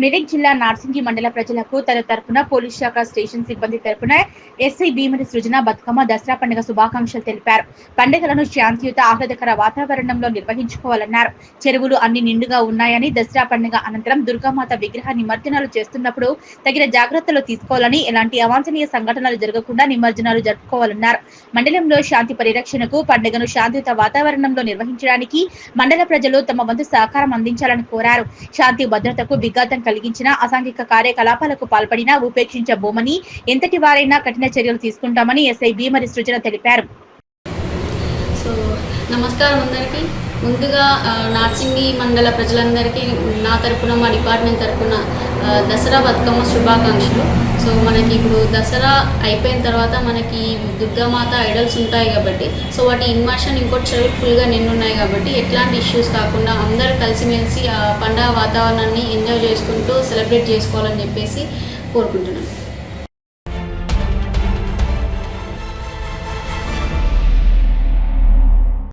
మెదక్ జిల్లా నార్సింగి మండల ప్రజలకు తన తరపున పోలీస్ శాఖ స్టేషన్ సిబ్బంది తరపున ఎస్ఐ భీమని సృజన బతుకమ్మ దసరా పండుగ శుభాకాంక్షలు తెలిపారు. పండుగలను శాంతియుత ఆహ్లాదకర వాతావరణంలో నిర్వహించుకోవాలన్నారు. చెరువులు అన్ని నిండుగా ఉన్నాయని, దసరా పండుగ అనంతరం దుర్గామాత విగ్రహ నిమజ్జనాలు చేస్తున్నప్పుడు తగిన జాగ్రత్తలు తీసుకోవాలని, ఎలాంటి అవాంఛనీయ సంఘటనలు జరగకుండా నిమజ్జనాలు జరుపుకోవాలన్నారు. మండలంలో శాంతి పరిరక్షణకు, పండుగను శాంతియుత వాతావరణంలో నిర్వహించడానికి మండల ప్రజలు తమ వంతు సహకారం అందించాలని కోరారు. శాంతి భద్రతకు విఘాతం కలిగించిన, అసాంఘిక కార్యకలాపాలకు పాల్పడినా ఉపేక్షించబోమని, ఎంతటి వారైనా కఠిన చర్యలు తీసుకుంటామని ఎస్ఐ భీమరి సృజన తెలిపారు. నమస్కారం అందరికీ. ముందుగా నార్సింగి మండల ప్రజలందరికీ నా తరపున, మా డిపార్ట్మెంట్ తరపున దసరా బతుకమ్మ శుభాకాంక్షలు. సో మనకి ఇప్పుడు దసరా అయిపోయిన తర్వాత మనకి దుర్గామాత ఐడల్స్ ఉంటాయి కాబట్టి, సో వాటి ఇన్వర్షన్ ఇంకోటి చెరువులు ఫుల్గా నిండున్నాయి కాబట్టి ఎట్లాంటి ఇష్యూస్ కాకుండా అందరూ కలిసిమెలిసి ఆ పండుగ వాతావరణాన్ని ఎంజాయ్ చేసుకుంటూ సెలబ్రేట్ చేసుకోవాలని చెప్పేసి కోరుకుంటున్నాను.